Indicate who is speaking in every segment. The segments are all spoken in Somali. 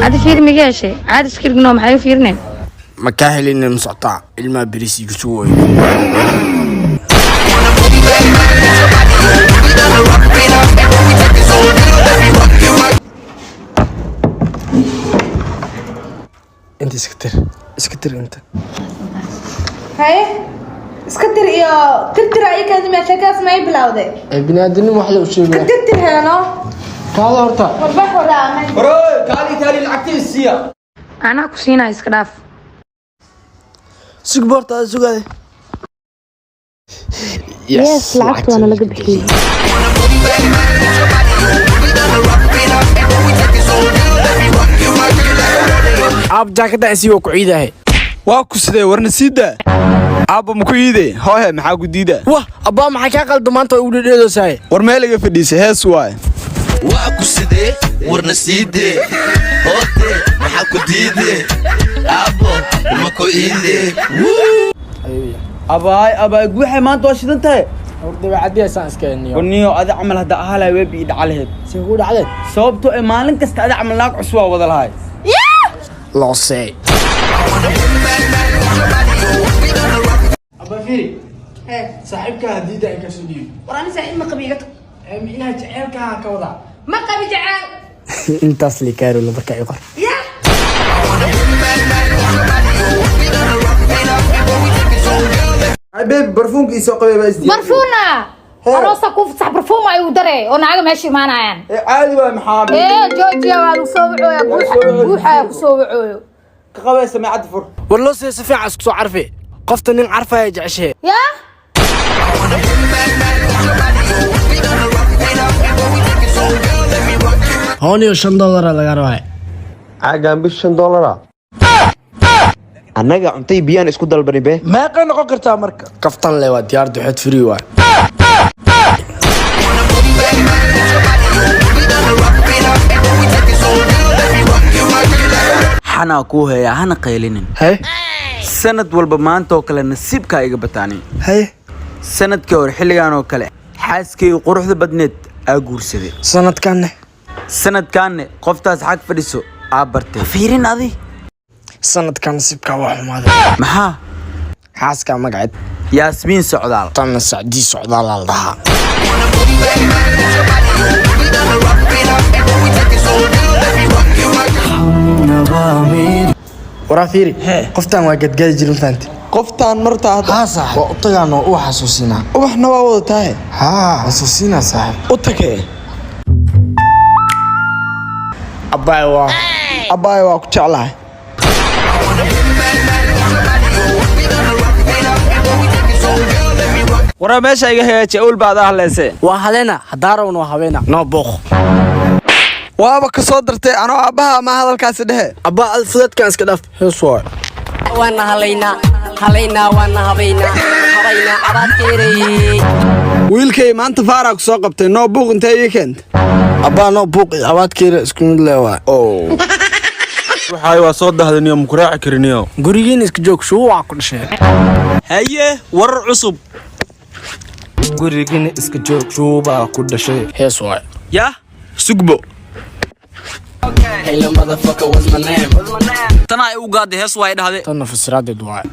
Speaker 1: هذا فير مجاشة عاد سكير جنوم حيو فيرنين
Speaker 2: مكاهل إن مسقطع الماء بريسي كسوي انت اسكتر انت
Speaker 3: هاي اسكتر يا ترتر اي كلمه شكاس ما يبلاودي
Speaker 2: ابن ادم وحده وشيء
Speaker 3: ترتر هنا
Speaker 2: قال هرتا
Speaker 3: والبح ولا امن
Speaker 4: روي تالي العكتي السيا
Speaker 1: أنا كوسينا إسكراف
Speaker 2: سكبرت سوغادي
Speaker 5: يس لعبت وانا لقى بحكي
Speaker 2: اب جاكدا اسيو كعيده
Speaker 4: waa ku sidee warna siida aaba ma ku yiide hoohe maxaa ku diida
Speaker 2: wah abba maxaa ka qaldo maanta u dhedheedosaay
Speaker 4: war meel iga fadhiisay hees waay
Speaker 6: waa ku sidee warna siide hoote maxaa ku diide aabo ma ku yiide
Speaker 4: abaay guuxay maanta waa shidan tahay
Speaker 2: horta wacdiya saan iska eniyo
Speaker 4: warniyo ada camal hadda ahalay webi dhacaleed
Speaker 2: si ku dhacday
Speaker 4: sababtoo ay maalin kasta ada camal laag cusub waa wada lahay
Speaker 2: loo say
Speaker 7: أبا فيري
Speaker 3: هاي
Speaker 7: صاحبك هديدة إنك سوديو
Speaker 3: وراني سعيد ما قبيلتك
Speaker 7: مئنها جعلك كوضع
Speaker 3: ما قبي جعان
Speaker 2: انت اصلي كارو اللي بكا يقر
Speaker 3: يا
Speaker 4: حبيب برفونك يسوق بس دي
Speaker 1: برفونا أروسا كوف صح برفوم أيو دري ونعجب ماشي معنا يعني
Speaker 4: عادي بقى محامي
Speaker 1: إيه جوجي وهذا صوبعو يا بوحة صوبعو
Speaker 4: كقبل سمعت فر
Speaker 2: والله سيسفي عسكسو عارفه قفت ان عارفه يا جعشه
Speaker 1: يا
Speaker 2: هوني $5 laga rabaa
Speaker 8: caagan bish $5 annaga cuntay biyaan isku dalbani be
Speaker 2: meeqa noqon kartaa marka kaftan le waa diyaar duxad free waa
Speaker 4: xana ku heeya hana qaylinin
Speaker 2: hay
Speaker 4: sanad walba maanta oo kale nasiibka iga bataani
Speaker 2: hay
Speaker 4: sanadkii hore xilligan oo kale xaaskay quruxda badneed aa guursaday sanadkan qoftaas xaq fadhiso aa bartay fiirin adi
Speaker 2: sanadkan nasiibka waa xumaaday
Speaker 4: maxaa
Speaker 2: xaaska magaceed
Speaker 4: yaasmiin socdaal
Speaker 2: tan sacdi socdaal la dhaha wara fiiri qoftan waa gadgaadi jirin faanti
Speaker 4: qoftaan marta
Speaker 2: ها صاحب وطيانو وحسوسينا
Speaker 4: waxna waa wada tahay
Speaker 2: ها حسوسينا صاحب
Speaker 4: u takee
Speaker 2: أباي
Speaker 4: waa ku jeclahay wara meesha iga hagaajiya ul baad ahleese
Speaker 2: وهلنا هدارون وهبينا نو بوخ
Speaker 4: waaba ka soo dartay anoo aabaha ma hadalkaasi dhehe
Speaker 2: أبا الفلت كان اسكدف هسوا
Speaker 5: وانا هلينا وانا هبينا عباد كيري
Speaker 4: wiilkay maanta faara ku soo qabtay noo buuq intee ii keent
Speaker 2: أبا نو بوق عواد كير اسكون لوا
Speaker 4: waxay waa soo dahdaniyo mukuraaci kariniyo
Speaker 2: gurigiin iska joog shuu waa ku dhashay
Speaker 4: haye warar cusub
Speaker 2: gurigiin iska joog shuu baa ku dhashay hees waay
Speaker 4: ya sugbo
Speaker 2: hello motherfucker what's my name
Speaker 4: tana ay u gaadhay hees way dhahday
Speaker 2: tan fasiraadeed waay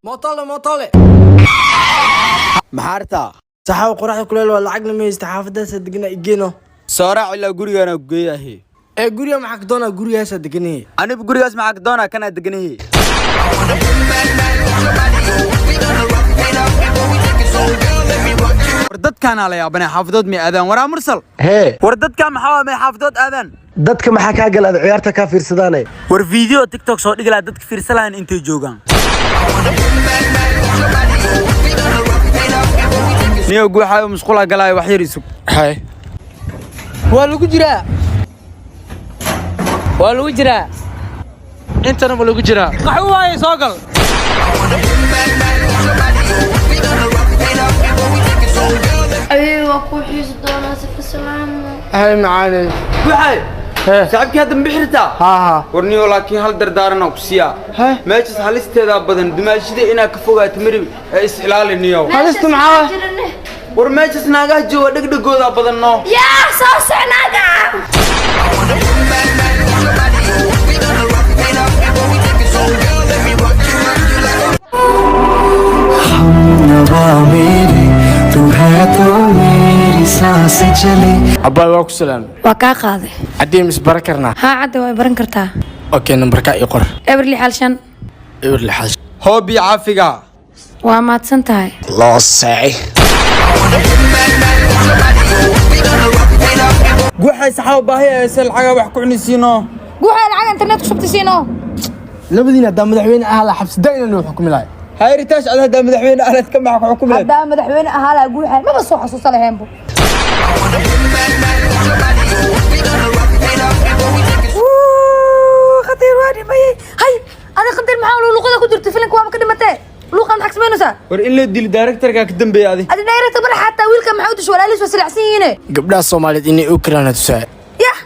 Speaker 2: موطله
Speaker 4: maxaarta
Speaker 2: saxaw qoraxda kuleel waa lacag lama haysta xaafadaas degna igeno
Speaker 4: soorac ilaa gurigaana ku geeyahay
Speaker 2: ee guriga maxaa ka doonaa gurigaas deganay
Speaker 4: anigu gurigaas maxaa ka doonaa kana deganahay war dadkaan la yaabana xaafadood mi aadaan waraa mursal
Speaker 8: hee
Speaker 4: war dadka maxaa ma xaafadood aadaan
Speaker 8: dadka maxaa ka galad ciyaarta ka fiirsadaanay
Speaker 4: war video TikTok soo dhigala dadka fiirsalaan intay joogan niyo guuxay musqula galay wax yar isug
Speaker 2: hay
Speaker 1: waa lagu jiraa
Speaker 2: intana ma lagu jiraa
Speaker 1: qaxwo waaye soo gal
Speaker 3: أبي وكوحيس دونا سف السلام
Speaker 2: hay macaanay
Speaker 4: guuxay saabkii hadda bixirta
Speaker 2: ها
Speaker 4: warniyo laakiin hal dardaarana ku siya meeshas halisteeda badan dumaashida inaa ka fogaato marib ee is ilaaliniyo
Speaker 2: halista maxaa
Speaker 4: war meeshas naagaha jooga dhagdhagooda badan noo
Speaker 3: يا صوص ناقة
Speaker 2: abbaay waa ku salaam
Speaker 9: waa kaa qaaday
Speaker 2: haddii misbara karnaa
Speaker 9: haa cadda way baran kartaa
Speaker 2: okay nambarka ii qor
Speaker 9: eberli xalshan
Speaker 2: eberli xalshan
Speaker 4: hoobi caafiga
Speaker 9: waa maadsan tahay
Speaker 2: loo saaci
Speaker 4: guuxay saxaabo baahi ay sel caga wax ku cunisiino
Speaker 1: guuxa lacag internet ku shubtisiino
Speaker 2: labadiina haddaa madaxweyne ahaa la xabsi daa'ina loo xukumi lahay
Speaker 4: hayritaas cad haddaa madaxweyne ahleed ka maxa ku xukumi lahay
Speaker 1: haddaa madaxweyne ahaa laa guuxa maba soo xasuusta laheenbu
Speaker 9: khatiir waa dhimayey hay ada khatiir maxaa luuqada ku jirta filimka waaba ka dhimatee luuqan maxaa samaynaysaa
Speaker 4: war in la dili directorka ka dambeeyay
Speaker 9: adi director bal xataa wiilka maxaa u disho walaalis waa silacsan yihiin
Speaker 2: gabdhaha Soomaaliyeed inay u kiraan tusaa
Speaker 9: yah